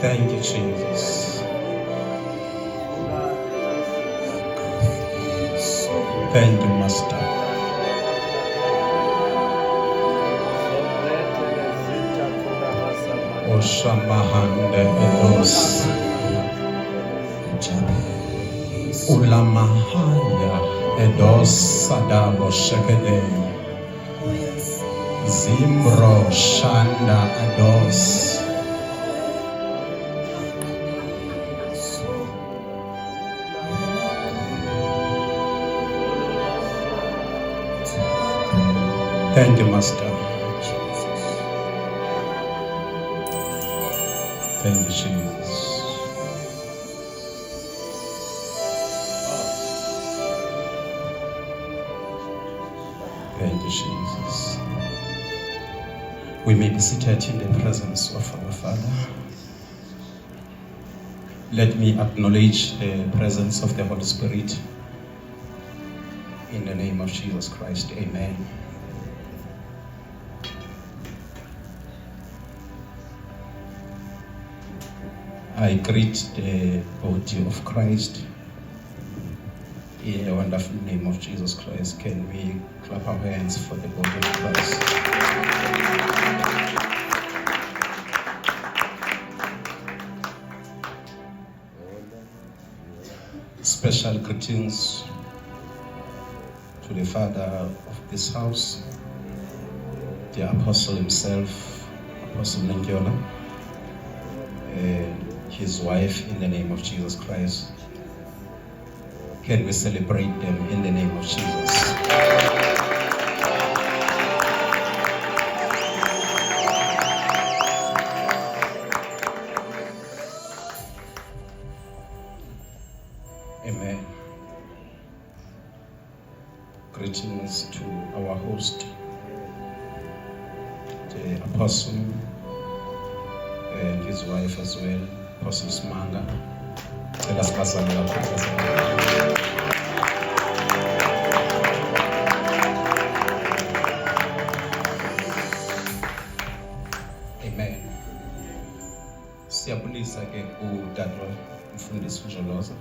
Thank you, Jesus. Thank you, Master. Oshamahande edos. Ulamahaya edos sadabo shekede. Zimbro shanda edos. Thank you, Master. Thank you, Jesus. Thank you, Jesus. We may be seated in the presence of our Father. Let me acknowledge the presence of the Holy Spirit. In the name of Jesus Christ, amen. I greet the body of Christ in the wonderful name of Jesus Christ. Can we clap our hands for the body of Christ? Special greetings to the father of this house, the apostle himself, Apostle Nengyola, and his wife, in the name of Jesus Christ. Can we celebrate them in the name of Jesus? Amen. Greetings to our host, the apostle, and his wife as well, Apostle Smanga. Amen. Siyabulisa ke uDadwa Mfundisi uJoloza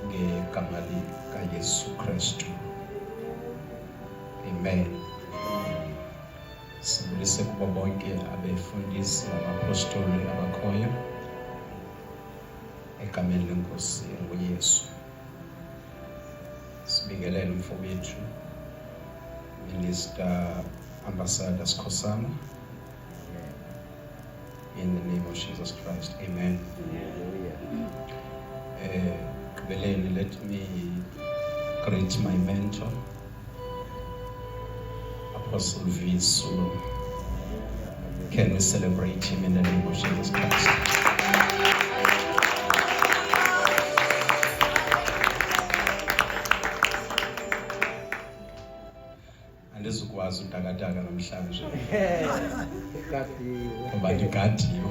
ngegama likaYesu Kristu. Amen. Sibulise kubo bonke abefundisi nabapostoli abakhoyo egameni lenkosi nguYesu. Sibingelele umfowethu Minister Ambassador Sikhosana in the name of Jesus Christ. Amen. Let me greet my mentor, Apostle V. Sulu. Can we celebrate him in the name of Jesus Christ? Andizukwazi udakadaka namhlanje. Ngoba ndikadiwe.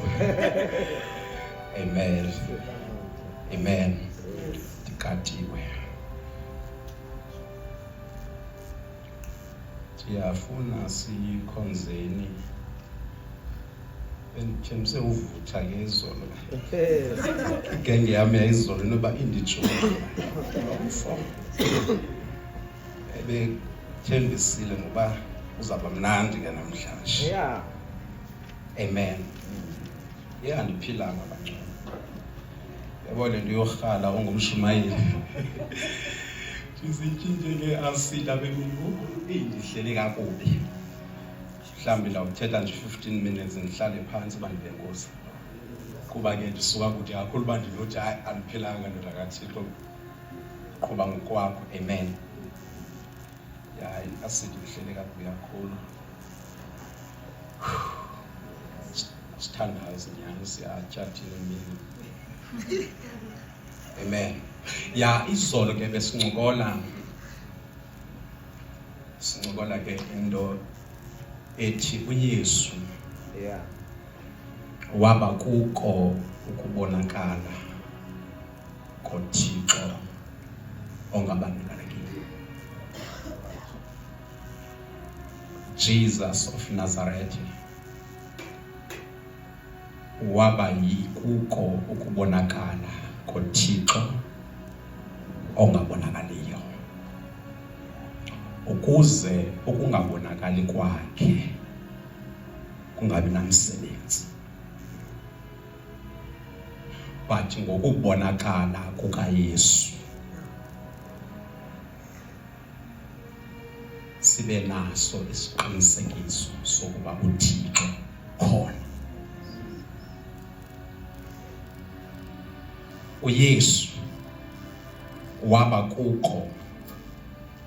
Amen. Amen. Ndikadiwe. Siyafuna sikhonzeni. Benithemse uvutha ke izolo. Igenge yami yayizolo noba indijolo. Thembisile ngoba uzaba mnandi ke namhlanje. Yeah. Amen. Yeah, ndiphilanga bangcono. Yabona ndiyorhala ongumshumayeli. Sizitshintshe ke asida bemini indihlele kakubi. Mhlambi la uthetha nje 15 minutes ngihlale phansi bandibenkosi. Kuba ke ndisuka kuthi kakhulu bandinothi hayi andiphilanga ndoda kaThixo. Qhuba ngokwakho. Amen. Hayi asidi ngihlele kakubi kakhulu. Sithandaza nyani siyatshathile mina. Amen. Ya izolo ke besincokola ke into ethi uYesu waba kuko ukubonakala koThixo ongabanikayo. Jesus of Nazareth waba yikuko ukubonakala koThixo ongabonakaliyo, ukuze ukungabonakali kwakhe kungabi namsebenzi. But ngokubonakala kukaYesu sibe naso isiqinisekiso sokuba uThixo khona. uYesu waba kuko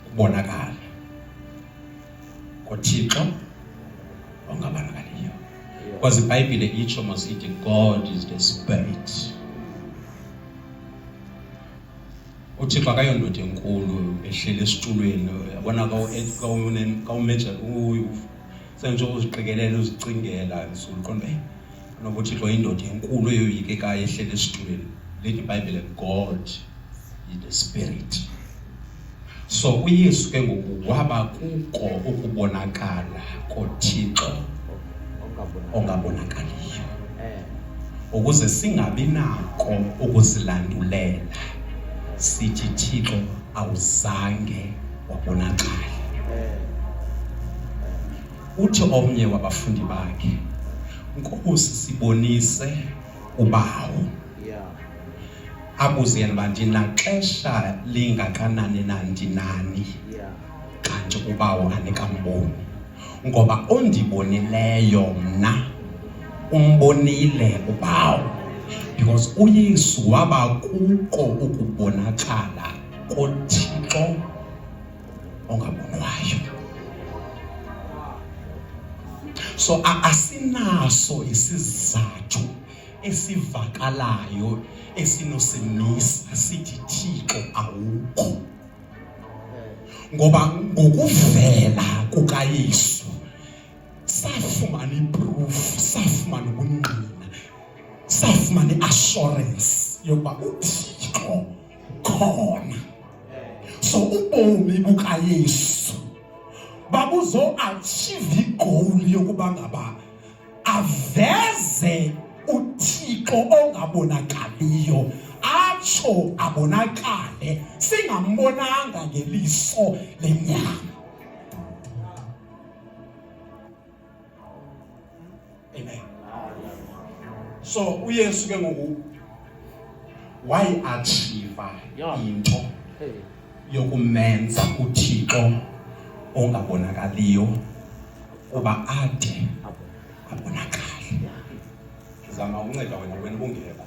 kubonakala koThixo ongabonakaliyo. Because the Bible itsho masithi God is the Spirit. uThixo akayondoda enkulu ehlele esitulweni yabona kawumeja senje uziqikelela uzicingela usuqonda noba uThixo indoda enkulu eyoyikekayo ehlele esitulweni. Let the Bible God is the Spirit. So uYesu ke ngoku waba kuko ukubonakala koThixo ongabonakaliyo, ukuze singabi nako ukuzilandulela sithi Thixo awuzange wabonakala. Uthi omnye wabafundi bakhe, Nkosi sibonise ubawo. Abuze yena ndinaxesha lingakanani nandinani kanti ubawo anikamboni, ngoba ondibonileyo mna umbonile ubawo. Because uYesu waba kuko ukubonakala koThixo ongabonwayo. So asinaso isizathu esivakalayo esinosimisa sithi Thixo awukho, ngoba ngokuvela kukaYesu safumana iproof, safumana ubungqina, safumana iassurance yokuba uThixo khona. So ubomi bukaYesu babuzo achieve igoal yokuba ngaba aveze uThixo ongabonakaliyo, atsho abonakale singambonanga ngeliso lenyama. Amen. So uYesu ke ngoku wayiachieve into yokumenza uThixo ongabonakaliyo kuba ade abonakale. Zama unceda wena ungekho.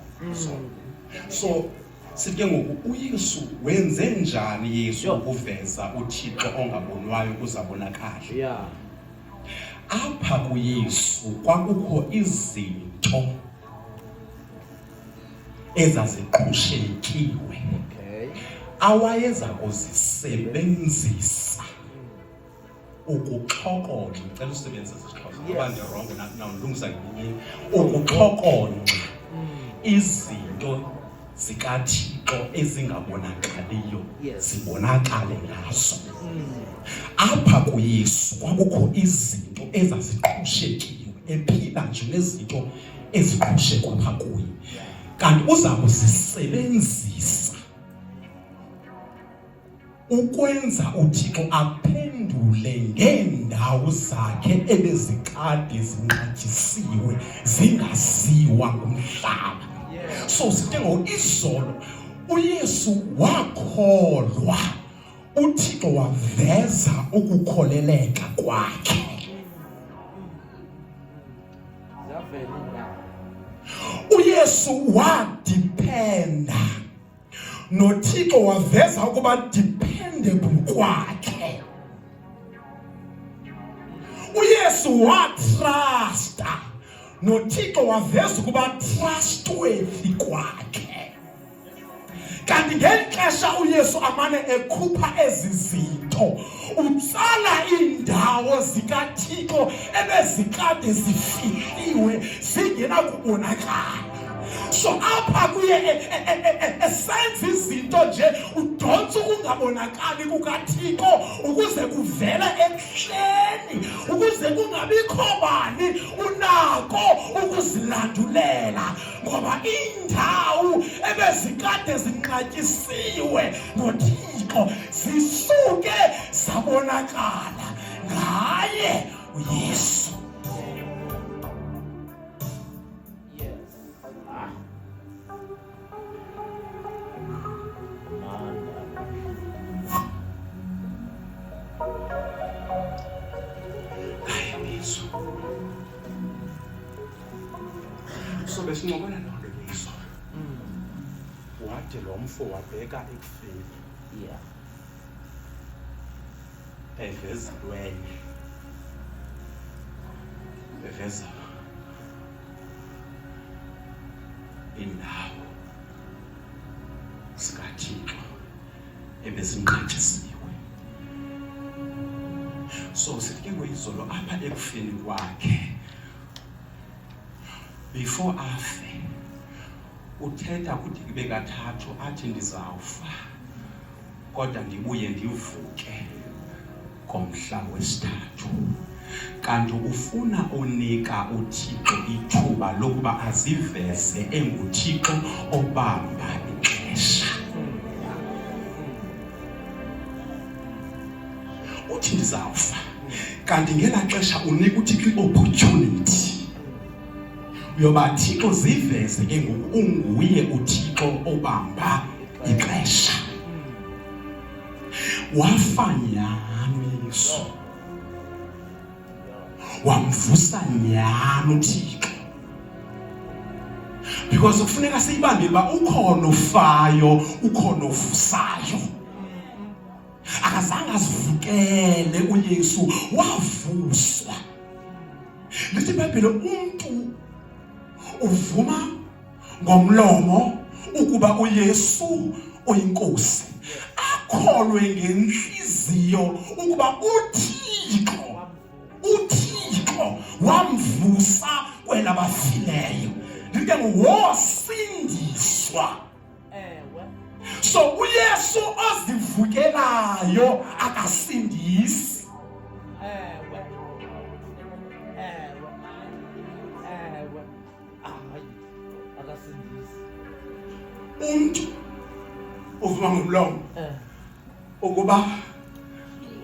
So sithi ngoku uYesu wenze njani Yesu ukuveza uThixo ongabonwayo kuzabonakala? Apha kuYesu kwakukho izinto ezaziqhushekiwe awayeza kuzisebenzisa ukuxhokonxa. Ngicela usebenzise isiXhosa ngoba ndi-wrong nawulungisa ngelinye. Ukuxhokonxa izinto zikaThixo ezingabonakaliyo zibonakale ngazo. Apha kuYesu kwakukho izinto ezaziqhushekiwe, ephila nje nezinto eziqhushekwa apha kuye, kanti uza kuzisebenzisa ukwenza uThixo aphendule ngeendawo zakhe ebezikade zinqatyisiwe zingaziwa ngumhlaba. So sithi izolo uYesu wakholwa, uThixo waveza ukukholeleka kwakhe. uYesu wadependa, noThixo waveza ukuba dependable kwakhe. uYesu watrusta, noThixo waveza ukuba trustworthy kwakhe. Kanti ngexesha uYesu amane ekhupha ezi zinto, utsala iindawo zikaThixo ebezikade zifihliwe zingenakubonakala. So apha kuye esenza izinto nje udonsa ukungabonakali kukaThixo ukuze kuvele ebuhleni, ukuze kungabikho bani unako ukuzilandulela, ngoba iindawo ebezikade zinqatyisiwe noThixo zisuke zabonakala ngaye uYesu. So besinqobana lonke liso. Wathi lo mfo wabheka ekufeni. Evezelweni. Eveza indawo zikaThixo ebezinqatyisiwe. So sithi izolo apha ekufeni kwakhe, before afe uthetha ukuthi kube kathathu, athi ndizawufa kodwa ndibuye ndivuke ngomhla wesithathu. kanti ufuna unika uThixo ithuba lokuba aziveze enguThixo obamba ixesha. Uthi ndizawufa, kanti ngela xesha unika uThixo i-opportunity yoba Thixo ziveze ke ngoku unguye uThixo obamba ixesha. Wafanyaniso, wamvusa nyani uThixo, because kufuneka siyibambile uba ukhona ufayo, ukhona ovusayo. Akazange azivukele uYesu, wavuswa. Lithi iBhayibhile umuntu uvuma ngomlomo ukuba uYesu uyinkosi, akholwe ngenhliziyo ukuba uThixo wamvusa kwelabafileyo. Lithi wosindiswa. So uYesu ozivukelayo akasindisi. Umuntu uvuma ngomlomo ukuba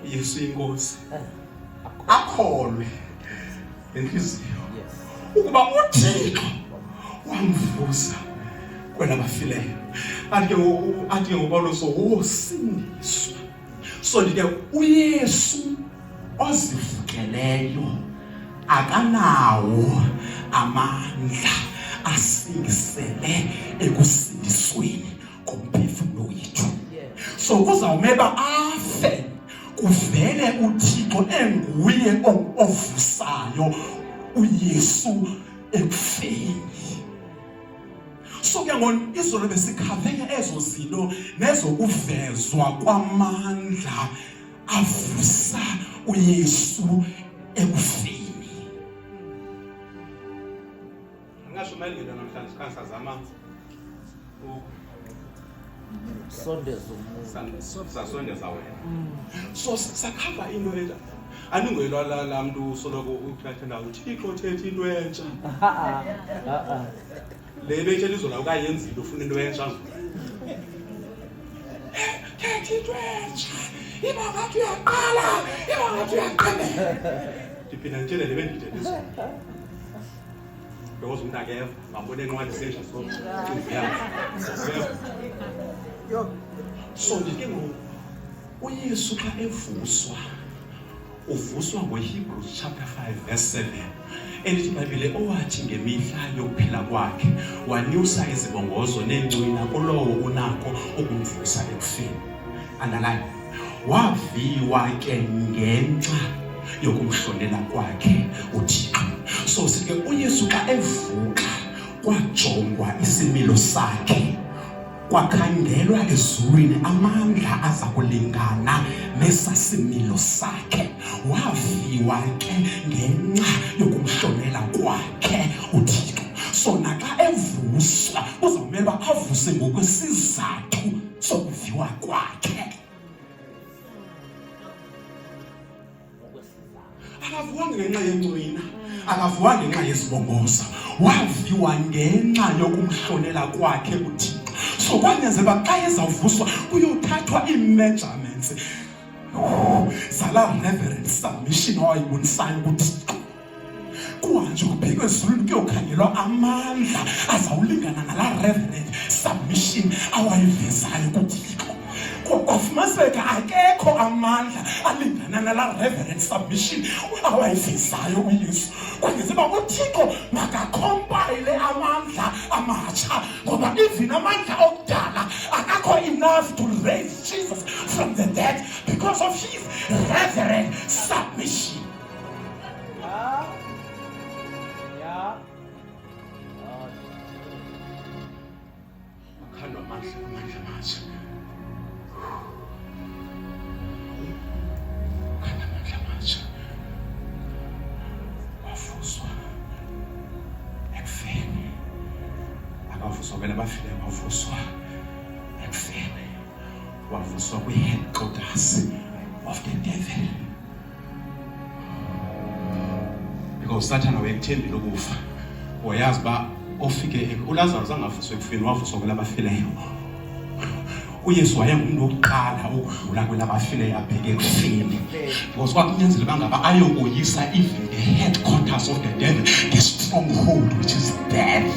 uYesu inkosi, akholwe ngenhliziyo ukuba uThixo wamvusa kwelabafileyo. Ake ngoPawulos wosindiswa. So ndike uYesu ozivukeleyo akanawo amandla asingisele ekusindisweni komphefumulo wethu. So kuzawumeba afe kuvele uThixo enguye ovusayo uYesu ekufeni. So ke ngoni izolo besikhaveke ezo zinto nezokuvezwa kwamandla avusa uYesu ekufeni. Ngasho malilo namhlanje kansazama sondeza wena. So sakhamba into leta aningoyilwa la muntu soloko uthanda uThixo uthethe into entsha. Le bethe lizola ukayenzile ufuna into entsha. Thethe into entsha. Iba ngathi uyaqala, iba ngathi uyaqala. Diphina ntshele le bendithe lizo. Because umuntu akeva, ngabone enqwadi sesha so. So ndike uYesu xa evuswa, uvuswa ngoHebrews chapter 5 verse 7. Elithi iBhayibhile owathi ngemihla yokuphila kwakhe wanyusa izibongozo nencwina kulowo unako ukumvusa ekufeni. Underline, waviwa ke ngenxa yokumhlonela kwakhe uThixo. So sike uYesu xa evuka kwajongwa isimilo sakhe, kwakhangelwa ezulwini amandla aza kulingana nesasimilo sakhe. Waviwa ke ngenxa yokumhlonela kwakhe uThixo. So naxa evuswa uzawumele uba avuse ngokwesizathu sokuviwa kwakhe. Akavuwanga ngenxa yencwina, akavuwanga ngenxa yezibongozo, waviwa ngenxa yokumhlonela kwakhe uThixo. So kwanyanzeleka xa ezawuvuswa kuyothathwa ii-measurements zala reverent submission awayibonisayo kuThixo. Kuhanjwe kubhekwe ezulwini kuyokhangelwa amandla azawulingana nala reverent submission awayivezayo kuThixo. Kwafumaniseka akekho amandla alingana nala reverent submission awayivezayo uYesu. Kwanyanzeleka uThixo makacompile amandla amatsha, ngoba even amandla okudala akakho enough to raise Jesus from the dead because of his reverent submission. Makhandwa amandla amatsha. Wavuswa kwelabafileyo, wavuswa ekufeni, wavuswa kwi-headquarters of the devil. because usathana wayekuthembile ukufa. Wayazi ba ofike uLazarus angavuswa ekufeni wavuswa kwelabafileyo. uYesu wayengumuntu wokuqala ukudlula kwelabafileyo abheke ekufeni. Because kwakunyanzela bangaba ayokoyisa even the headquarters of the devil, the stronghold which is death.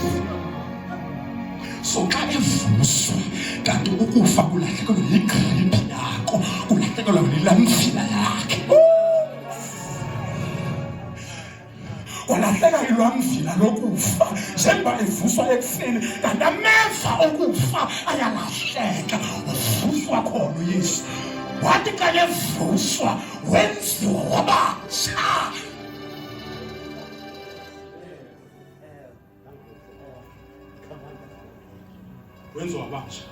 So xa evuswa kanti ukufa kulahlekelwa yigrip yakho, kulahlekelwa lilamfila lakhe. Walahleka ilwamvila lokufa njengoba evuswa ekufeni kanti ameva okufa ayalahleka. Uvuswa khona uYesu, wathi xa evuswa wenziwa wabatsha. Wenziwa wabatsha.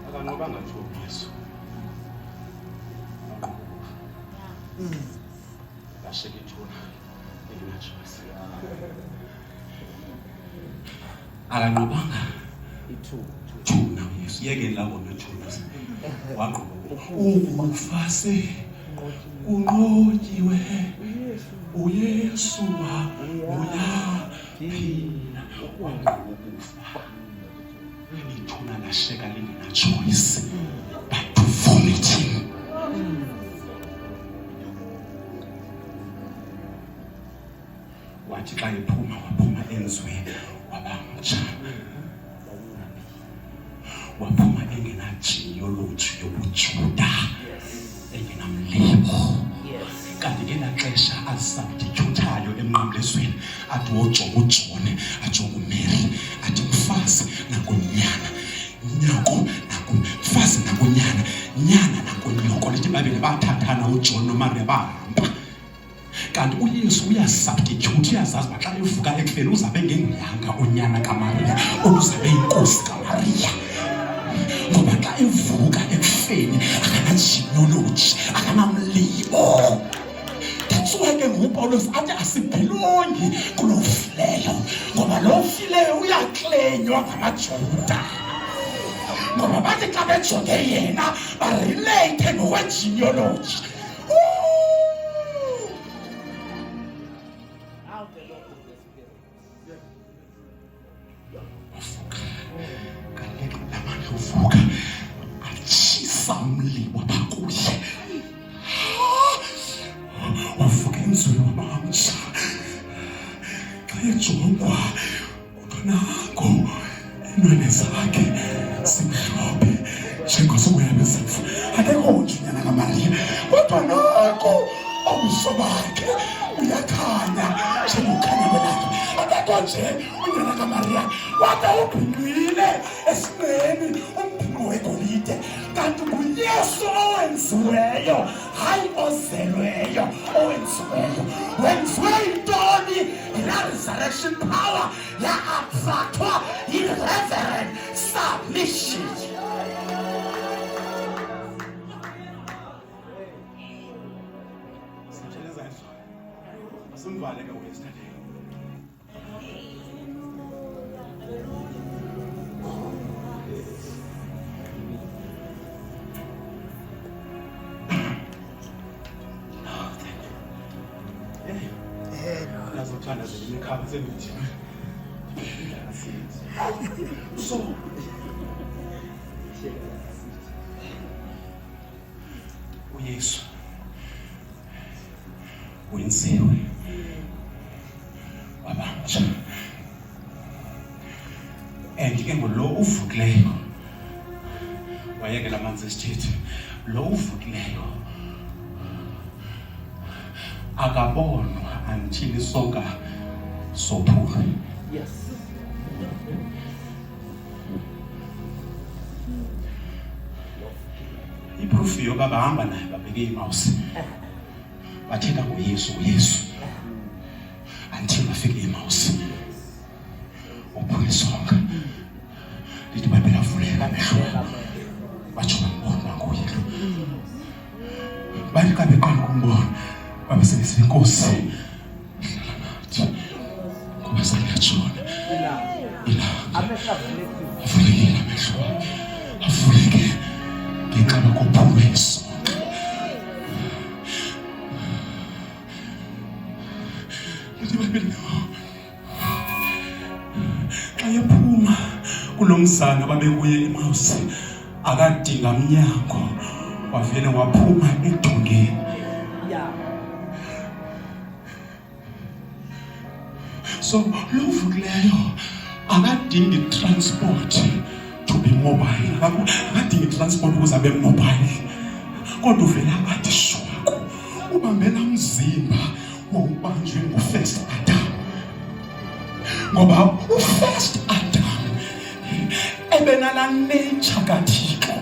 Akanoba ngathi uYesu lasheka ithuna elinachoice. Akanqobanga ithuna uYesu, yeke la wona ithuna waqoba ukufa se unqotyiwe uYesu uyaphila. Waqoba ukufa ithuna lasheka lingena choice but to vomit him. Wathi xa ephuma waphuma enziwe wabamutsha. Waphuma engena-genealogy yobuJuda, engenamlibo. Kanti ngelaa xesha asubstituthayo emnqamlezweni athi wojonga uJone, ajonga uMary, athi mfazi nakunyana, nyoko mfazi nakunyana, nyana nakunyoko. Lithi babili bathathana uJone noMaria bahamba. Kanti uYesu uyasubstitute, uyazazi uba xa evuka ekufeni uzabe ngenyanga unyana kaMaria, oluzabe yinkosi kaMaria. Ngoba xa evuka ekufeni akana-genealogy, akanamlibo. That's why ke nguPawulos athi asibhilongi kulo fileyo, ngoba lo fileyo uyaklenywa ngamaJuda. Ngoba bathi xa bejonge yena barelate ngokwe-genealogy. Uvuka atshisa umlilo bakuye. Wavuka emzini wabamtsha. Xa ejongwa nanko iinwele zakhe zimhlophe njengosomoya bezimvu. Akekho unyana kaMaria, kodwa nanko ubuso bakhe uyakhanya njengokukhanya kwelanga. Akekho nje unyana kaMaria, kodwa ubhinqile esinqeni umbhinqo wegolide. Kanti nguYesu owenziweyo, hayi ozelweyo, owenziweyo. Wenziwe yintoni? Yilaa resurrection power ya-attractwa yi-reverent submission. Simvale ke uyesterday. Nazothanda zemikhaba semithi. So uYesu wenziwe wabamutsha. And ke ngolo uvukileyo wayekela amanzi esithethe, lo uvukileyo akabonwa until isonka sophula. Yes. Iproof yoba bahamba naye babheke iMausi. Bathetha ngoYesu, uYesu. Until bafike iMausi. Uphula isonka. Lithi babelavuleka amehlo. Batsho bambona nguye lo. Bathi xa beqala ukumbona babesebenzisa inkosi. Ngoba seliyatshona. Ilanga. Avulekile amehlo. Avuleke ngicela kuphume isonto. Xa ephuma kulomzana babekuye eMaus, akadinga mnyango, wavele waphuma edongeni. So lovukileyo akadingi transport to be mobile, akadingi transport ukuze abe mobile, kodwa uvela athi shwaku ubambela umzimba wawubanjwe ngu-first Adam, ngoba u-first Adam ebenala nature kaThixo,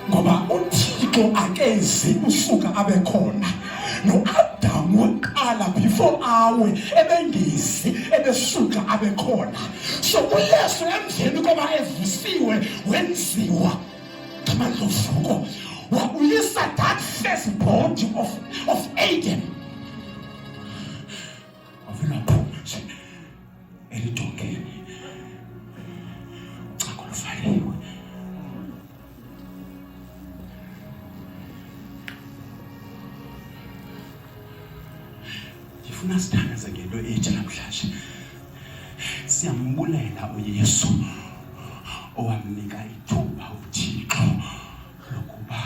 ngoba uThixo akeze usuka abe khona. No-Adam wokuqala before awe ebengezi ebesuka abe khona. So uYesu emveni koba evusiwe wenziwa ngamandla ovuko, wabuyisa that first body of Adam. Wavela phuma nje elidongeni, ucango luvaliwe. Ngifuna sithandaze ngento ethi namhlanje. Siyambulela uYesu owamnika ithuba uThixo lokuba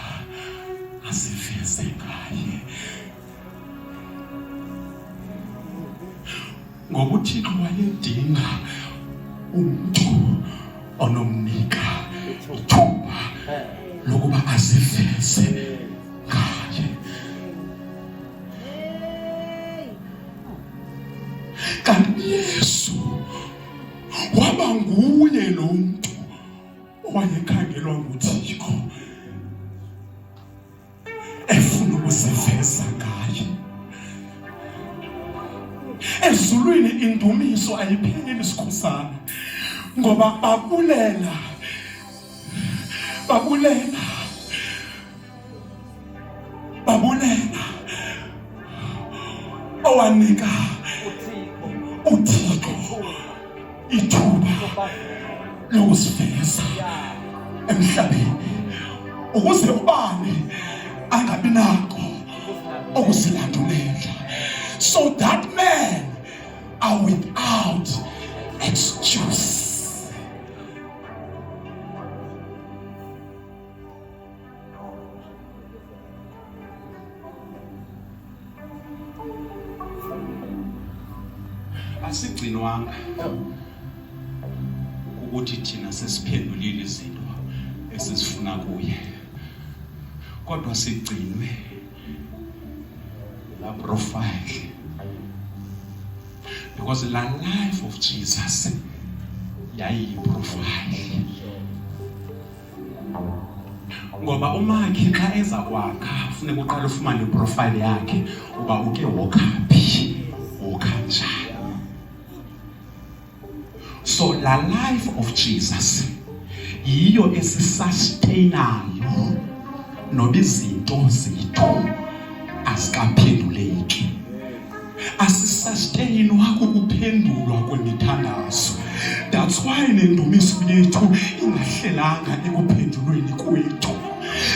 asiveze ngaye. Ngoba uThixo wayedinga umuntu onomnika ithuba lokuba asiveze ngaye. Kanti Yesu waba nguye lo muntu owayekhangelwa nguThixo efuna ukusiveza ngaye. Ezulwini indumiso ayipheleli sikhosana, ngoba babulela owanika uThixo ithuba lokusiveza emhlabeni, ukuze ubani angabi nako ukusilandulela, so that men are without excuse. Asigcinwanga ukuthi thina sesiphendulile izinto esizifuna kuye, kodwa sigcinwe la profile, because la life of Jesus yayiyiprofile. Ngoba umakhi xa eza kwakha funeka uqale ufumane iprofile yakhe, uba uke wokaphi, wokanjani. So la life of Jesus yiyo esisustainayo noba izinto zethu azikaphenduleki. Asisustainwa kukuphendulwa kwemithandazo. That's why nendumiso yethu ingahlelanga ekuphendulweni kwethu.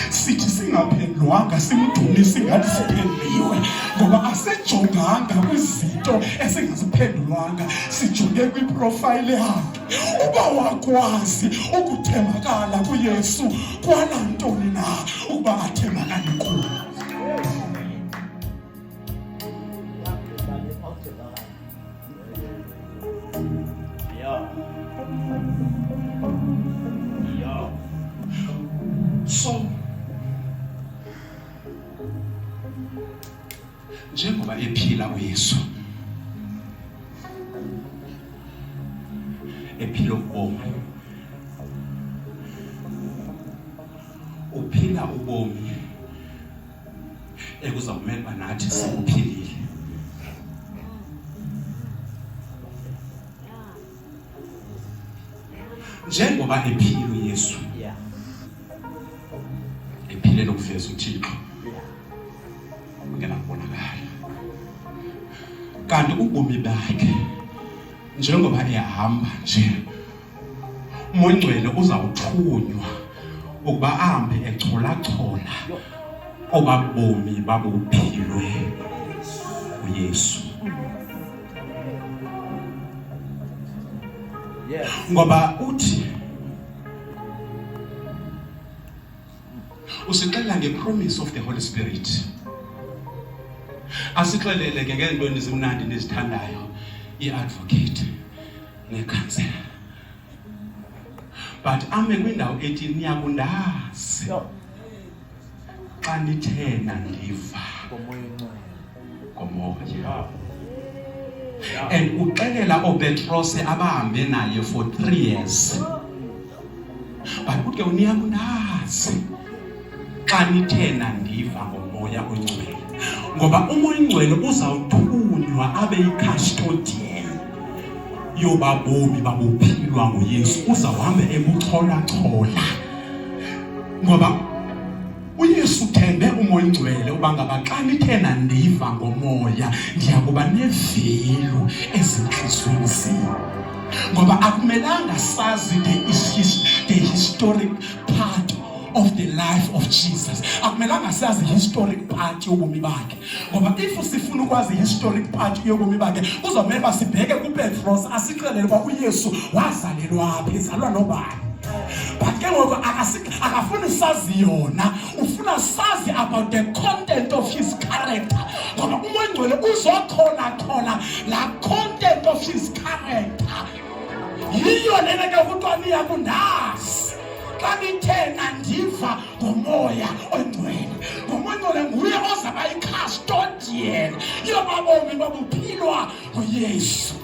Sithi singaphendulwanga simdumise ngathi siphenduliwe, ngoba asijonganga kwizinto esingaziphendulwanga, sijonge kwiprofile yakhe. Uba wakwazi ukuthembakala kuYesu, kwanantoni na ukuba athembakale kuye. So njengoba ephila uYesu, ephila ubomi, uphila ubomi ekuzawumele uba nathi sibuphilile. Njengoba ephila uYesu, ephile lokuveza uThixo ungenakubonakala, kanti ubomi bakhe njengoba ehamba nje, uMoya Ngcwele uzawuthunywa ukuba ahambe echolachola obabomi babuphilwe uYesu. Ngoba uthi usixelela ngepromise of the Holy Spirit. Asixelele ke ngento ezimnandi nezithandayo, iadvocate necounselor. But ame kwindawo ethi niyakundazi xa nithena ndiva ngomoya. And uxelela oPetros abahambe naye for 3 years. But uthi niyakundazi xa nithena ndiva ngomoya ongcwele. Ngoba umoya ongcwele uzawuthunywa abe yicustodian yobabomi babuphilwa nguYesu, uzawuhamba ebuchola-chola. Ngoba uYesu thembe umoya ongcwele uba ngaba xa nithena ndiva ngomoya ndiyakuba nevelu ezintliziyweni zenu. Ngoba akumelanga sazi the historic part of the life of Jesus. Akumelanga sazi historic part yobomi bakhe. Ngoba if sifuna ukwazi historic part yobomi bakhe, uzomele sibheke kuPetros asixelele uba uYesu wazalelwa phi, ezalwa nobani. But ke ngoku akafuni sazi yona, ufuna sazi about the content of his character. Ngoba umoya ongcwele uzochola la content of his character. Yiyo lena ke kuthiwa niyakundazi xa nithena ndiva ngomoya ongcwele. Ngomoya ongcwele nguye ozaba yicustodian yobabomi babuphilwa nguYesu,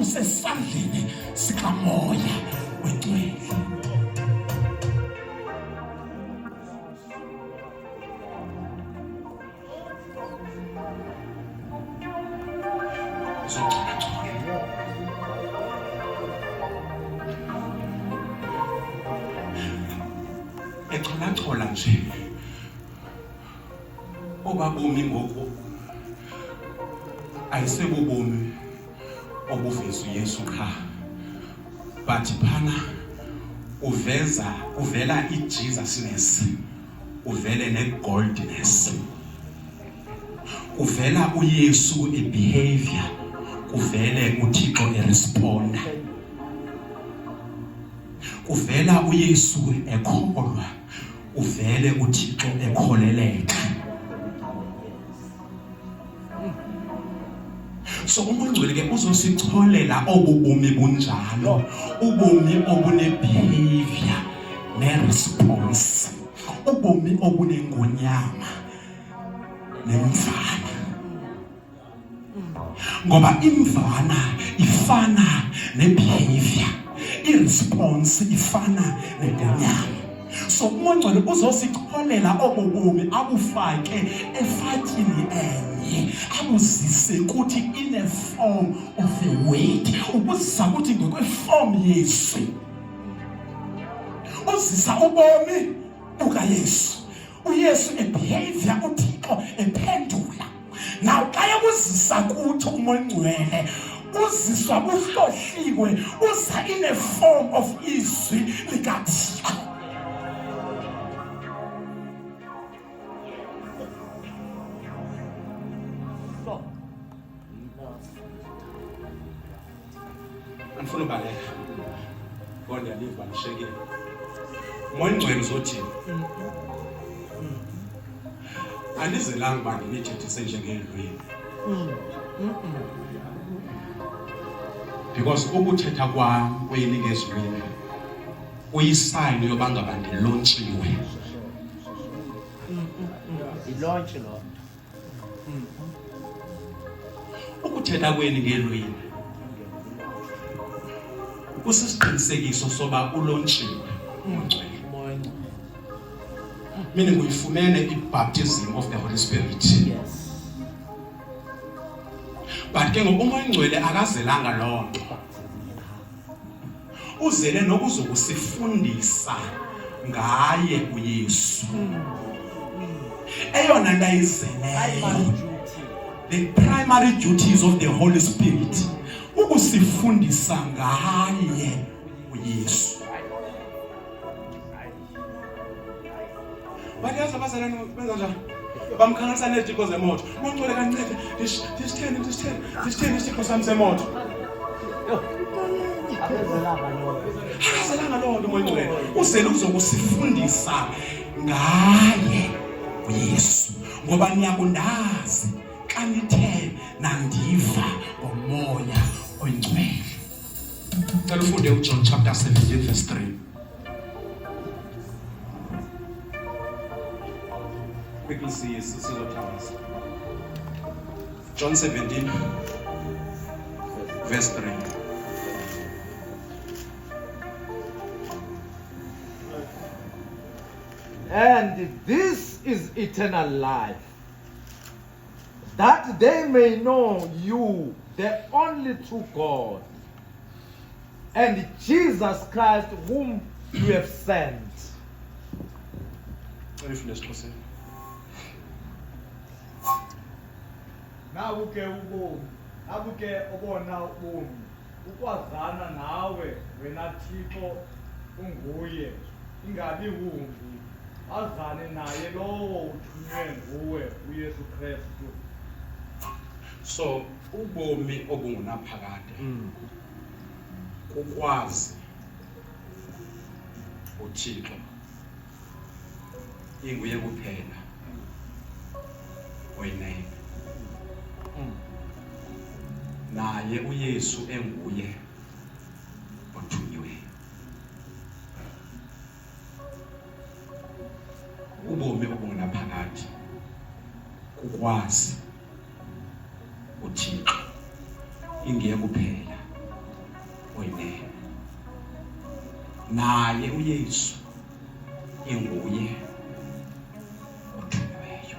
usesandleni sikamoya ongcwele. Echola nje obabomi ngoku ayisebubomi obuveza uYesu qha, but phana uvela iJesusness, uvele negoldness, uvela uYesu ebehavior, uvele uThixo eresponda, uvela uYesu ekholwa, uvele uThixo ekholeleka. So umoya ongcwele ke uzosicholela obubomi bunjalo, ubomi obunebehavior neresponse, ubomi obunengonyama nemvana. Ngoba imvana ifana nebehavior, iresponse ifana nengonyama. So umoya ongcwele uzosicholela obubomi abufake efathini enye, abuzise kuthi in a form of a weight, ubuzisa kuthi ngokweform Yesu, uzisa ubomi bukaYesu, uYesu ebehavior, uThixo ephendula. Now xa yakuzisa kuthi umoya ongcwele uziswa buhlohliwe, uza in a form of izwi likaThixo. Andifuna ubaleka kodwa ndiyaliva ndishekile. Umoya ongcwele uzothini? Andizelanga uba ndinithethise njengeendlwini, because ukuthetha kwam kweli ngezilwimi uyisayini yoba ngaba ndilontshiwe. Ilontshe lo. Ukuthetha kweni ngeelwimi kusisiqinisekiso soba ulontshiwe ungcwele. Mina nguyifumene i-baptism of the Holy Spirit. Yes. But ke ngoba umoya ongcwele akazelanga loo nto, uzele nokuzokusifundisa ngaye uYesu. Eyona nto ayizeleyo, the primary duties of the Holy Spirit, ukusifundisa ngaye uYesu. Bathi yazi abazalwane benza njani? Bamkhangelisa nezitiko zemoto. Mongcwele kancede, disitheni isitiko sami semoto. Akazelanga lonke Mongcwele. Uzele uzokusifundisa ngaye uYesu. Ngoba niyakundazi xa nithe nandiva ngomoya oyingcwele. Cela ufunde uJohn chapter 17 verse 3. Quickly see this. John 17 verse 3. And this is eternal life, that they may know you, the only true God, and Jesus Christ whom you have sent. Nabuke obona ubomi ukwazana nawe wena Thixo unguye ingabi wumbi azane naye lowo uthunywe nguwe uYesu Kristu. So ubomi obungunaphakade ukwazi uThixo inguye kuphela oyinene naye uYesu enguye othunyiweyo. Ubomi obungunaphakade ukwazi uThixo inguye kuphela oyinene naye uYesu enguye othunyiweyo.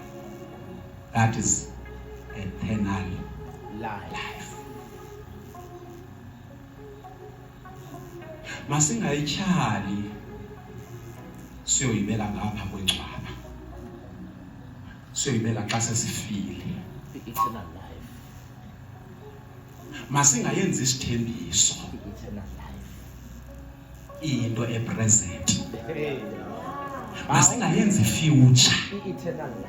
That is eternal life. Masingayitshali siyoyibela ngapha kwengcwaba, siyoyibela xa sesifile. Eternal life. Masingayenzi isithembiso Eternal life. into epresent. Masingayenzi future Eternal life.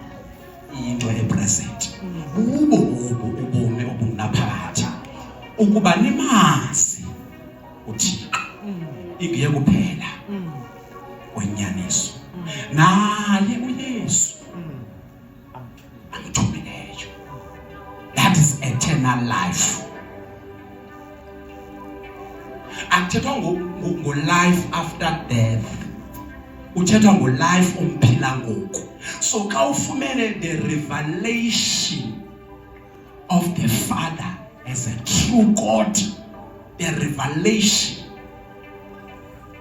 into epresent. Bubo ubomi obunaphakade ukuba nimazi uThixo inguye kuphela wenyaniso naye uYesu amthumileyo. That is eternal life. Akuthethwa ngo-life after death, uthethwa ngo-life umphila ngoku. So xa ufumene the revelation of the Father as a true God, the revelation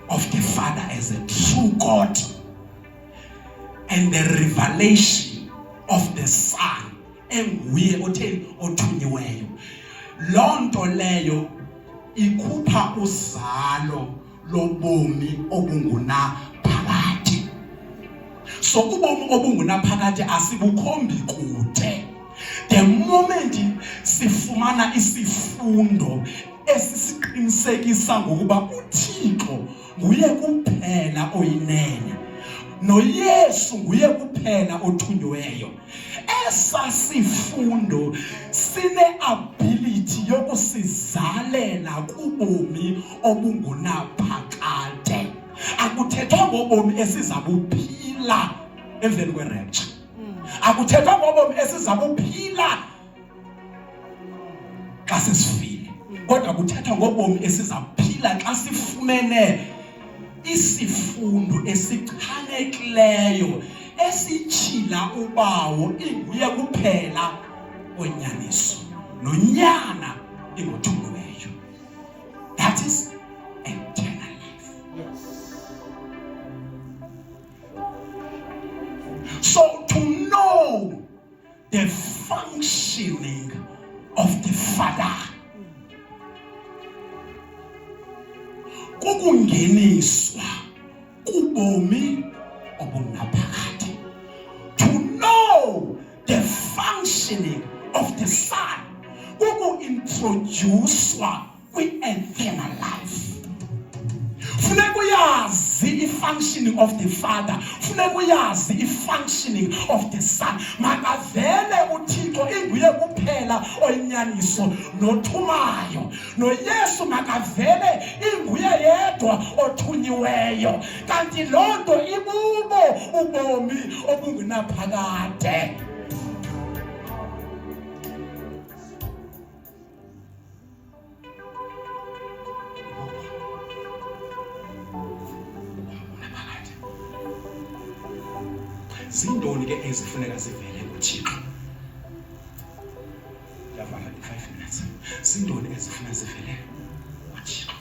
of the Father as a true God, and the revelation of the Son enguye othunyiweyo, loo nto leyo ikhupha uzalo lobomi obungunaphakade. So ubomi obungunaphakade asibukhombi kude. The moment sifumana isifundo esisiqinisekisa ngokuba uThixo nguye kuphela oyinene noYesu nguye kuphela othunyiweyo, esa sifundo sine ability yokusizalela kubomi obungunaphakade. Akuthethwa ngobomi esizabuphila emveni kwerapture. Akuthethwa ngobomi esizabuphila xa sesifile, kodwa kuthethwa ngobomi esizabuphila xa sifumene isifundo esichanekileyo esitshila ubawo inguye kuphela onyaniso nonyana ingothunyiweyo. That is eternal life. So to know the functioning of the Father, kukungeniswa kubomi obunaphakade. To know the functioning of the Son, kukuintroducwa kwi-eternal life. Funeka uyazi i-functioning of the Father kufuneka uyazi i-functioning of the Son. Makavele uThixo inguye kuphela oyinyaniso nothumayo, noYesu makavele inguye yedwa othunyiweyo, kanti loo nto ibubo ubomi obungenaphakade. Zindoni ke ezifuneka zivele kuThixo? Yavala 5 minutes. Zindoni ezifuna zivele kuThixo?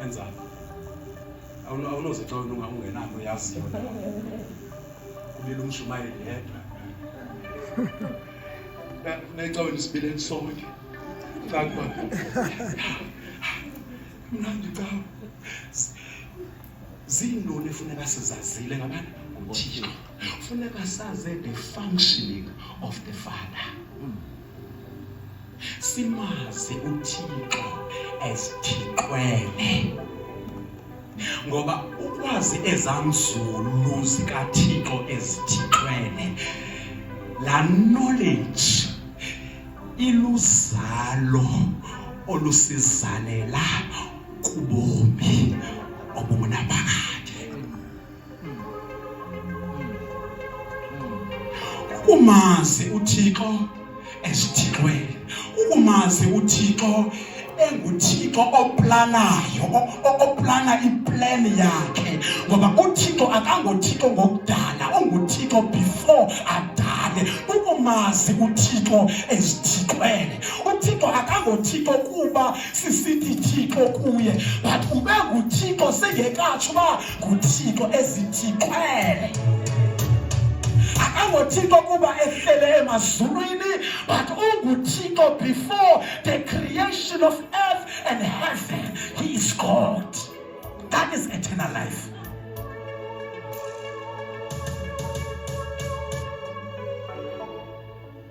Enzani? Awunozixola ungenalo uyaziyo na. Kumele umshumayeli yedwa. Nayixola isibili sonke. Ngakho mnandi zindoni efuneka sizazile ngabani? uThixo. Funeka saze the functioning of the Father. Simazi uThixo esithixwele, ngoba ukwazi ezanzulu zikaThixo ezithixwele, la knowledge iluzalo olusizalela kubomi obungaphakade. Ukumazi uThixo esithixwele, ukumazi uThixo enguThixo oplanayo, oplana iplan yakhe, ngoba uThixo akangoThixo ngokudala, unguThixo before adale. Ukumazi uThixo esithixwele, uThixo akangoThixo kuba sisithi Thixo kuye, but ube nguThixo sengekatsho uba nguThixo ezithixwele. AkangoThixo kuba ehlele emazulwini, but unguThixo before the creation of earth and heaven. He is God. That is eternal life.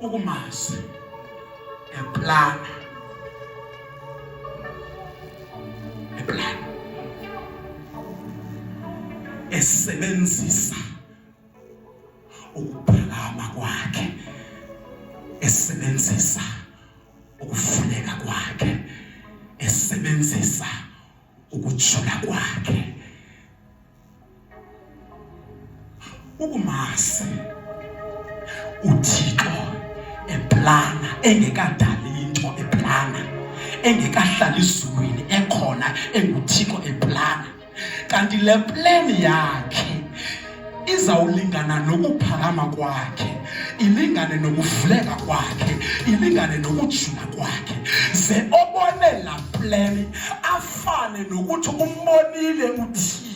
Ukumazi eplana, esebenzisa ukuphakama kwakhe, esebenzisa ukufuneka kwakhe, esebenzisa ukujula kwakhe. Ukumazi uThixo eplana, engekadali into eplana, engekahlali ezulwini ekhona, enguThixo eplana, kanti le plan yakhe izawulingana nokuphakama kwakhe, ilingane nokuvuleka kwakhe, ilingane nokujula kwakhe, ze obone la plan afane nokuthi umbonile uThixo,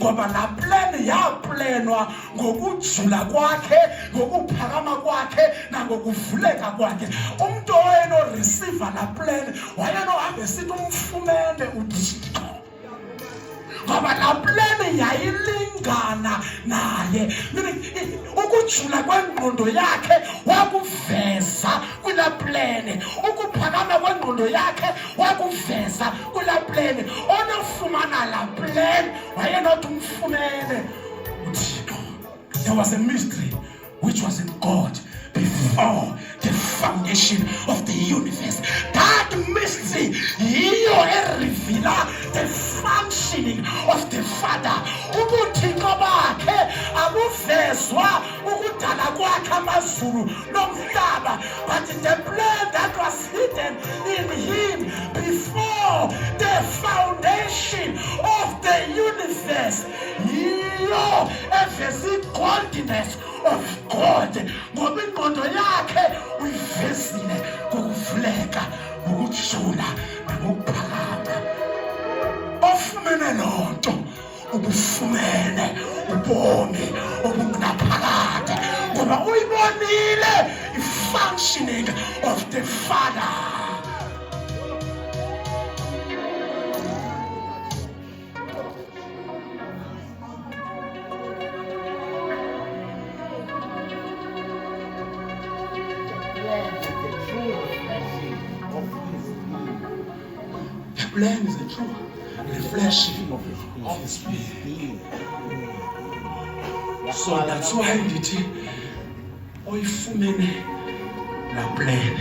ngoba la plan yaplanwa ngokujula kwakhe, ngokuphakama kwakhe, nangokuvuleka kwakhe. Umuntu oyeno receive la plan wayenohambe esithi umfumene uThixo, ngoba la plan yayilingana naye. Ukujula kwengqondo yakhe wakuveza kula plan, ukuphakama kwengqondo yakhe wakuveza kula plan. Onofumana la plan wayenothi umfumene uThixo. There was a mystery which was in God before the foundation of the universe. That mystery, reveal the functioning of the Father. Ubuthixo bakhe abuvezwa ukudala kwakhe amazulu nomhlaba, but the plan that was hidden in him before the foundation of the universe. Yiyo eveza godliness of God, ngoba ingqondo yakhe uyivezile ngokuvuleka, ngokujula, ngokuphakama. Ofumene loo nto ubufumene ubomi obungaphakade, ngoba uyibonile i-functioning of the Father. plan is a true reflection of his being. So that's why ndithi oyifumene la plan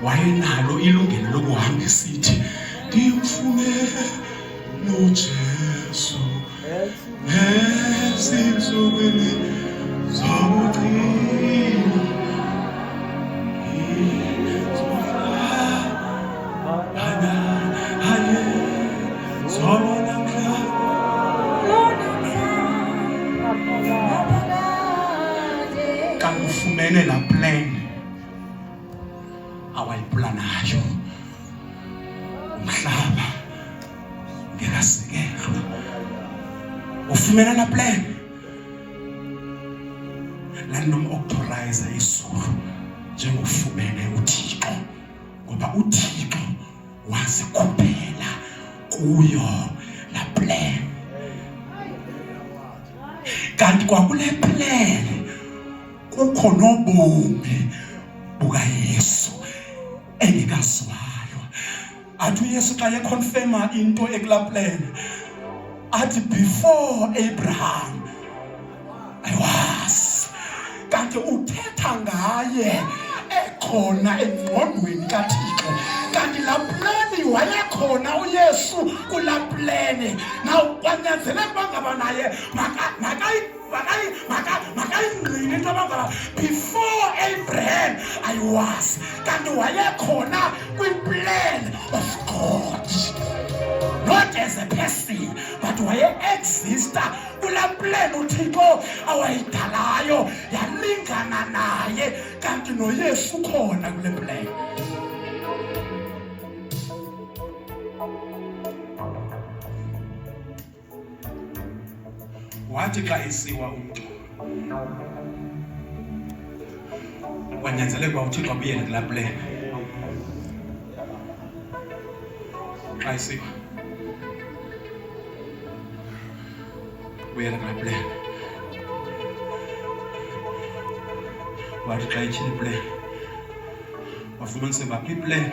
wayenalo ilungelo lokuhamba isithi ndimfumene uJesu ezinsukwini zobuciko ufumene la plan awayiplanayo umhlaba ngekasekelwa ufumene la plan lanomauthorize izulu njengofumene uThixo ngoba uThixo wazikhuphela kuyo la plan kanti kwakule plan kukho nobomi bukaYesu engekazwayo. Athi uYesu xa econfirma into ekula plan athi before Abraham I was. Kanti uthetha ngaye ekhona engqondweni kaThixo. Kanti la plan wayekhona uYesu kula plan. Now kwanyanzeleka bangaba naye before Abraham I was. Kanti wayekhona kwi-plan of God, not as a person but waye-exista kula plan uThixo awayidalayo yalingana naye. Kanti noYesu khona kule plan. Wathi xa esiwa umntu kwanyanzeleka uThixo abuyele kula plan. Xa esiwa buyele kula plan. Wathi xa ityhila plan wafumaniseka i-plan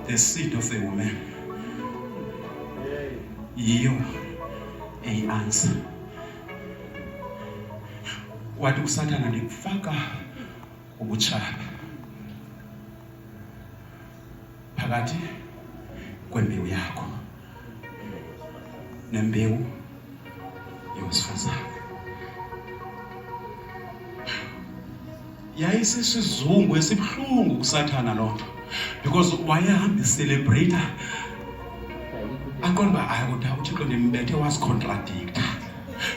the seed of a woman yiyo eyi-answer. Wathi uSathana ndikufaka ubutshaba phakathi kwembewu yakho nembewu yowesifazane. Yayisisizungu esibuhlungu kuSathana loo nto because wayehamba celebrator aqonda ayikuthi uThixo ndimbethe wasicontradicta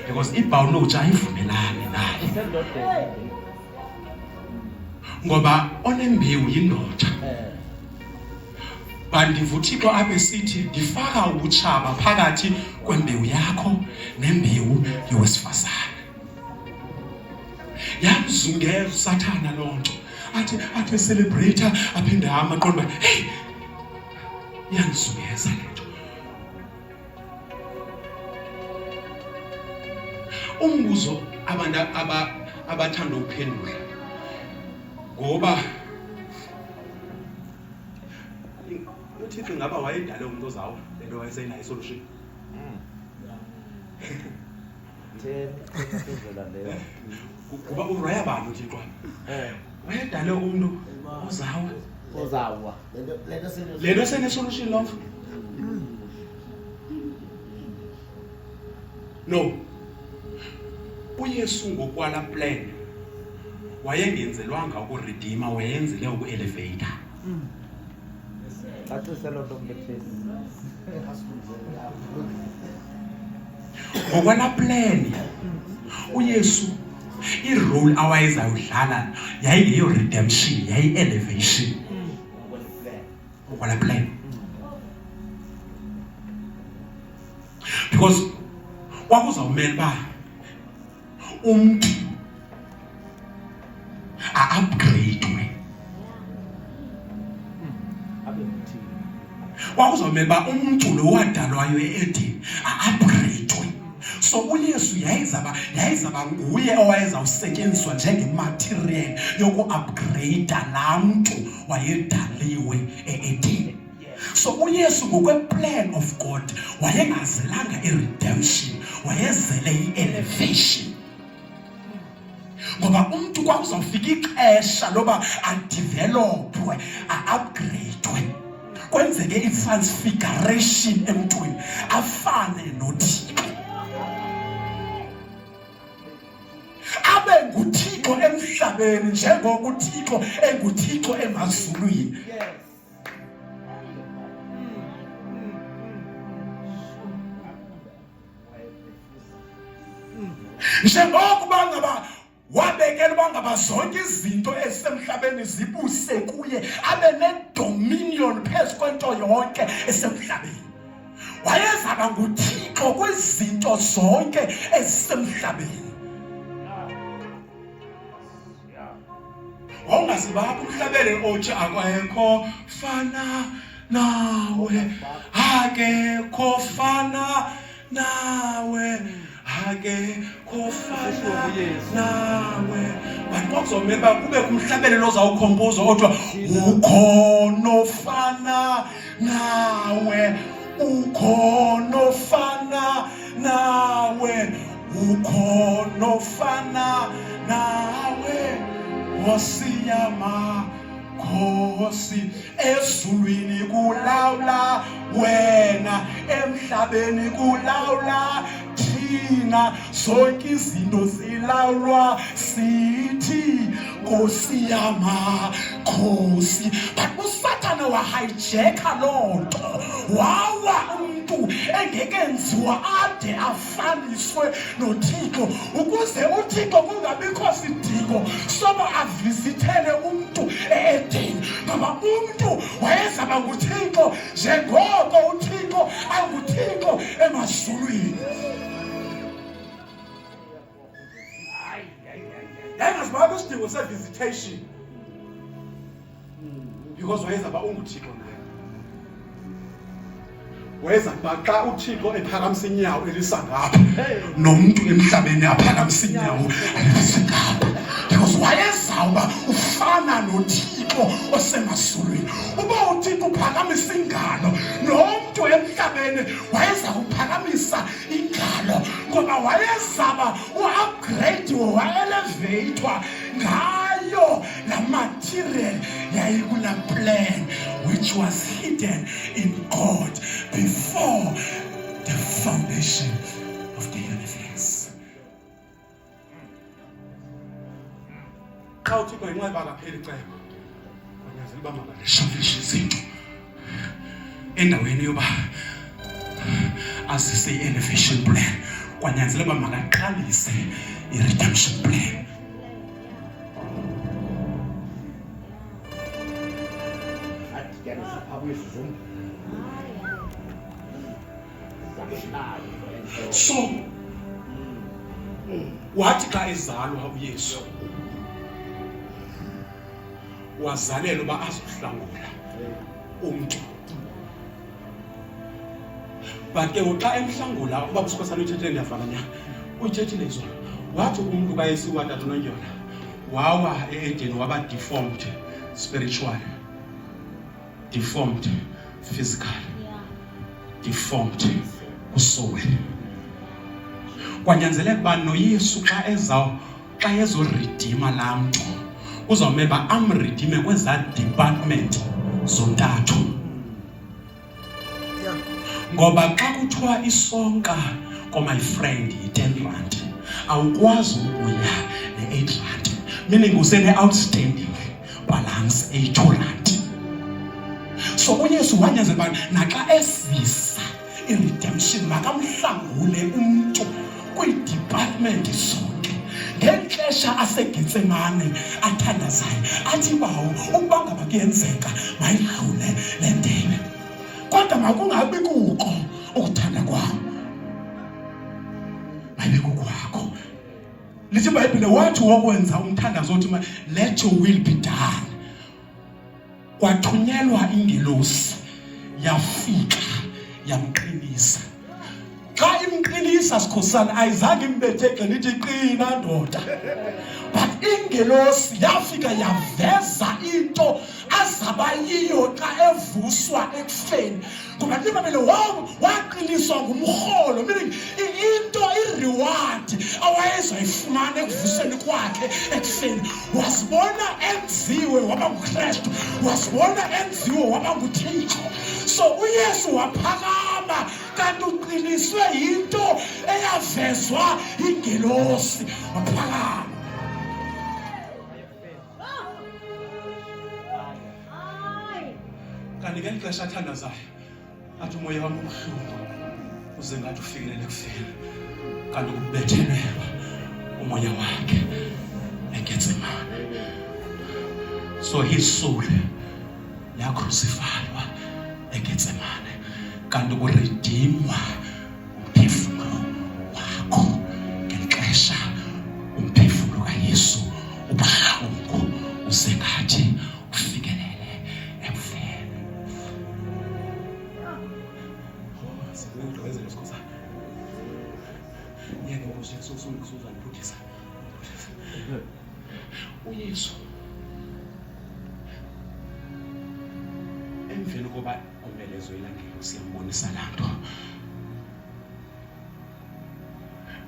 because ibhawuloji ayivumelani naye ngoba onembewu yindoda. Bandiva uThixo aphe sithi ndifaka ubutshaba phakathi kwembewu yakho nembewu yowesifazane. Yamzungeza uSathana loo nto athi celebrator aphinde hamba aqonda hey yamzungeza le nto. Umbuzo abantu abathanda ukuphendula ngoba uThixo ngaba wayedale umuntu ozawo lento wayesenayo isolution. Kuba uraya bani uThixo? Wayedale umuntu ozawa lento senesolution lo. No, uYesu ngokwala plan wayengenzelwanga ukuredeema, wayenzele ukuelevator. Ngokwala plan uYesu i-role awayezawudlala yayingeyo redemption, yayi-elevation ngokwala plan. Because kwakuzawumele uba umntu a-upgrade. Kwakuzawumele uba umntu lo wadalwayo e-Eden a-upgrade. So uYesu yayizaba nguye owayezawusetyenziswa njengematerial yoku-upgrade laa mntu wayedaliwe edini. So uYesu ngokwe-plan of God wayengazelanga i-redemption, wayezele i-elevation. Ngoba umntu kwakuzawufika ixesha loba adevelopwe, a-upgradewe, kwenzeke i-transfiguration emntwini, afane noThixo, abe nguThixo emhlabeni njengoko uThixo enguThixo emazulwini. Njengokuba ngaba wabekela uba ngaba zonke izinto ezisemhlabeni zibuse kuye, abe ne-dominion phezu kwento yonke esemhlabeni. Wayezaba nguThixo kwizinto zonke ezisemhlabeni. Wawungazibapha umhlabeni othi akwekho fana nawe, akekho fana nawe, akekho fana nawe. Bantu bakuzomela kube kumhlabeni lozawukhompoza odwa ukhona ofana nawe, ukhona ofana nawe, ukhona ofana nawe. Osiyama Khosi, ezulwini kulawula wena, emhlabeni kulawula thina, zonke izinto zilawulwa sithi Nkosi yama Khosi. But uSathane wahijacka loo nto, wawa umntu engekenziwa ade afaniswe noThixo, ukuze uThixo kungabikho sidingo soba avizithele umntu eEdeni. Ngoba umntu wayezaba nguThixo njengoko uThixo anguThixo emazulwini. Yayingazibakho isidingo se-visitation, because wayezaba unguThixo naye. Wayeza kuba xa uThixo ephakamisa inyawo elisa ngapha, nomntu emhlabeni aphakamisa inyawo elisa ngapha, because wayezawuba ufana noThixo osemazulwini. Uba uThixo uphakamisa ingalo, nomntu emhlabeni wayeza kuphakamisa ingalo, ngoba wayezaba u-upgrade, wa-elevatwa ngayo la material yayikula plan which was hidden in God before the foundation of the universe. Xa uThixo inxeba kaphela icebo, kwanyanzela uba makalishavishe izinto endaweni yoba azise i-elevation plan, kwanyanzela uba makaqalise i-redemption plan. So wathi xa ezalwa uYesu, wazalelwa uba azohlangula umntu. But ke xa emhlangula, uba uSikhosana uthethe ndiyavakanya, uyithethile izolo, wathi umntu ka esiwatata uNonyona wawa eEdeni waba deformed spiritually, deformed physically, deformed kusoul. Kwanyanzeleka uba noYesu xa ezoredeema laa mntu, uzawumeba amredime kwezaa department zontathu. Ngoba xa kuthiwa isonka my friend yi-10 rand, awukwazi ukuya ne-8 rand, meaning usene-outstanding balance eyi-2 rand. So uYesu wanyanzela uba naxa esisa i-redemption makamhlangule umntu kwii-department zonke. Ngexesha aseGetsemane athandazayo, athi bawo ukuba ngaba kuyenzeka mayidlule le ndebe, kodwa makungabi kuko ukuthanda kwam, mayibe kukwakho. Lithi iBhayibhile wathi wokwenza umthandazo othi let your will be done. Kwathunyelwa ingelosi, yafika yamqinisa. Xa imqinisa sikhosana ayizange imbethe egxeni ithi qina ndoda. But ingelosi yafika yaveza into azaba yiyo xa evuswa ekufeni. Ngoba libabele waqiniswa ngumrholo, meaning into ireward awayezoyifumana ekuvuseni kwakhe ekufeni. Wasibona enziwe waba nguKristu, wasibona enziwe waba nguThixo. So uYesu waphakama kanti uqiniswe into eyavezwa ingelosi, waphakama. Kanti ngeli xesha athandazayo athi umoya wami ubuhlungu uze ngathi ufikelele ekufeni, kanti ukubethelelwa umoya wakhe eGetsemane. So his soul yacrucifywa eGetsemane, kanti kuredeemwa umphefumulo wakho ngeli xesha umphefumulo kaYesu ubuhlungu uze ngathi ufikelele ekufeni. uYesu emveni koba umbelezo ilangelo siyambonisa lanto,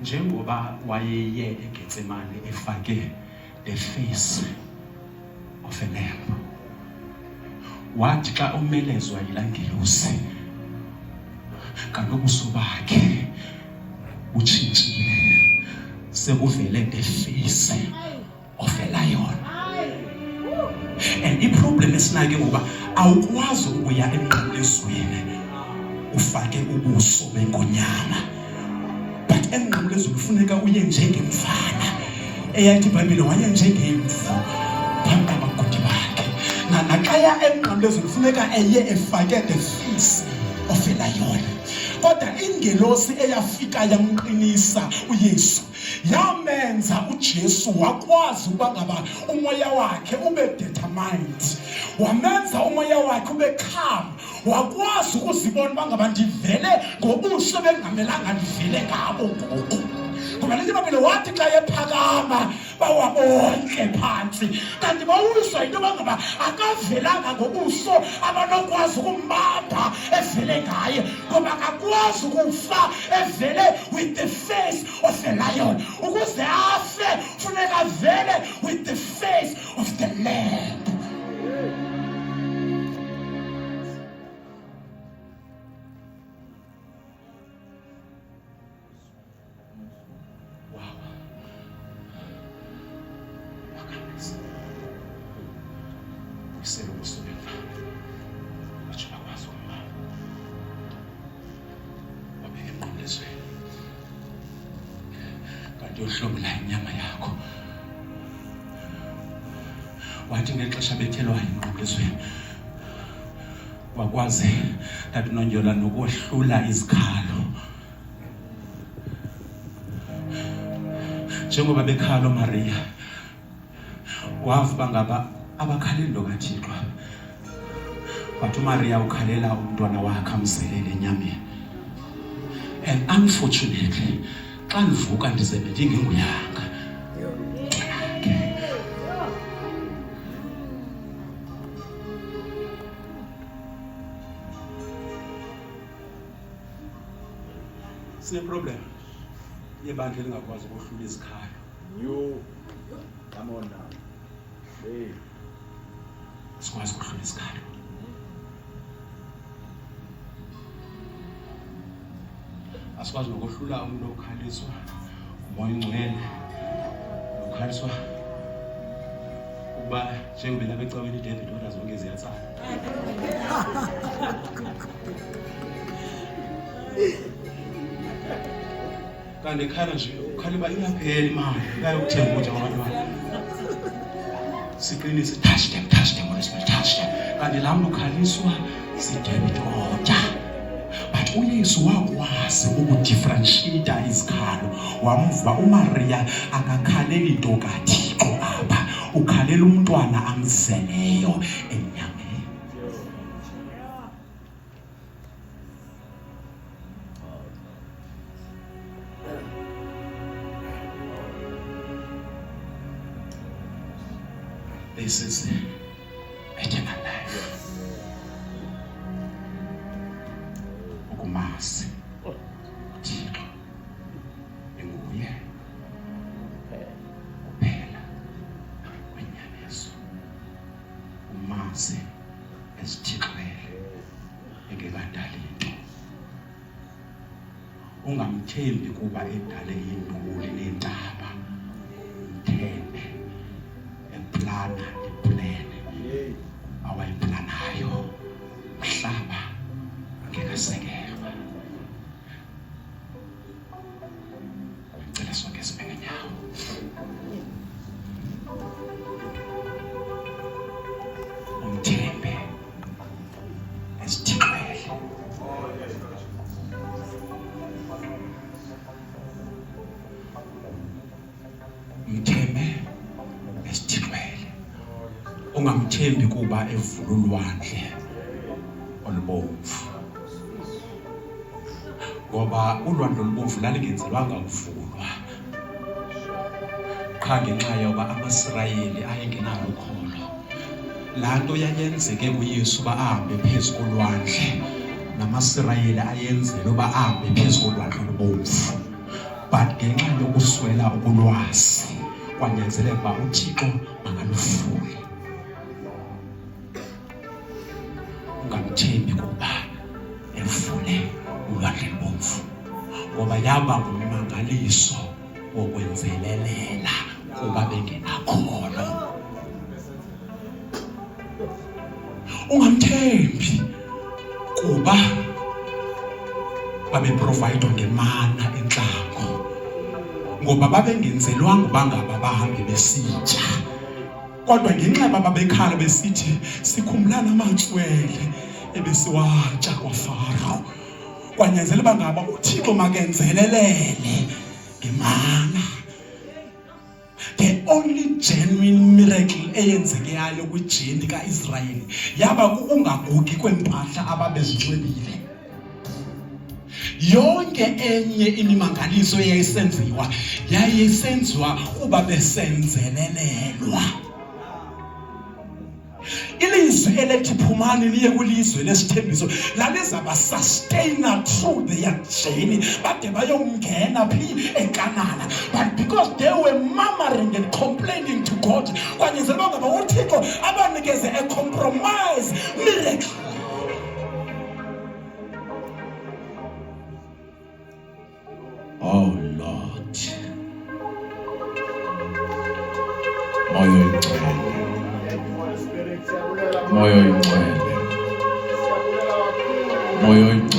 njengoba wayeye eGetsemane efake the face of a lamb, wathi xa umelezwa ilangelosi kanti ubuso bakhe utshintshile, sekuvele the face of a lion. And iproblem esinayo ngoba awukwazi ukuya emnqamlezweni ufake ubuso benkonyama, but emnqamlezweni kufuneka uye njengemfana. Eyathi iBhayibhile waye njengemvu phambi kwabagodi bakhe. Naxaya emnqamlezweni kufuneka eye efake the face of a lion. Kodwa ingelosi eyafika yamqinisa uYesu, yamenza uJesu wakwazi ukuba ngaba umoya wakhe ube determined, wamenza umoya wakhe ube calm, wakwazi ukuzibona uba ngaba ndivele ngobuso bengamelanga ndivele ngabo ngoku. Ngoba iBhayibhile wathi xa ephakama bawabonke phantsi, kanti bawuzwa into yoba ngaba akavelanga ngobuso abanokwazi ukumbamba evele ngaye, ngoba akakwazi ukufa evele with the face of a lion. Ukuze afe funeka avele with the face of the lamb. Yohlomla inyama yakho. Wathi ngexesha bethelwa emnqamlezweni wakwazi Tata uNonjola nokohlula izikhalo, njengoba bekhala uMaria wavuka ngaba abakhalelo kaThixo, wathi uMaria ukhalela umntwana wakhe amzelele enyameni. And unfortunately xa ndivuka ndizebe ndingenguyanga. Sine-problem yebandla elingakwazi ukuhlula izikhalo. You, come on now. Hey. Sikwazi ukuhlula izikhalo. Asikwazi nokuhlula umuntu okhaliswa umoya ongcwele, okhaliswa ukuba njengoba lapha ecaweni iDavid kodwa zonke ziyatsala. Kanti ekhala nje ukhala uba iyaphela imali ikayokuthenga ukutya kwabantwana. Siqinise, touch them, Holy Spirit, touch them. Kanti laa mntu ukhaliswa siDavid kodwa. But uYesu wakwazi ukudifferentiate izikhalo. Wamva uMaria akakhaleli nto kaThixo apha, ukhalela umntwana amzeleyo enyameni. This is eternal life. Ukumazi uThixo enguye kuphela wenyaniso. Umazi esithixwele engekadali into. Ungamthembi kuba edale induli neentaba. Mthembe eplana iplene awayiplanayo mhlaba angekasekelwa. Ngicela sonke sibeke nyawo. Umthembe esithixwele. Umthembe esithixwele. Ungamthembi kuba evula ulwandle olubomvu. Ngoba ulwandle olubomvu lalingenzelwanga ukuvulwa. Qha ngenxa yoba amaSirayeli ayengenalo ukholo. Laa nto yayenzeke kuYesu uba ahambe phezu kolwandle, namaSirayeli ayenzela uba ahambe phezu kolwandle olubomvu. But ngenxa yokuswela ukulwazi kwanyanzeleka uba uThixo makaluvule. Ungamthembi kuba evule ulwandle olubomvu, ngoba yaba ngumangaliso wokwenzelelela kuba bengenakholo. Ungamthembi kuba babeprovayidwa ngemana entlango, ngoba babengenzelwanga uba ngaba bahambe besitya, kodwa ngenxa yoba babekhala besithi sikhumbulana amatswele ebesiwatya kwaFaro, kwanyanzela uba ngaba uThixo makenzelelele ngemana. The only genuine miracle eyenzekayo kwijeni kaIsrayeli yaba kukungagugi kwempahla ababezinxibile. Yonke enye imimangaliso yayisenziwa kuba besenzelelelwa. Ilizwe elithi phumani liye kwilizwe lesithembiso lalizaba sustainer through their journey bade bayongena phi eKanana. But because they were murmuring and complaining to God, kwanyanzelwa ngaba uThixo abanikeze a compromise miracle. Oh Lord, moyo ingcwele, moyo ingcwele, moyo ingcwele.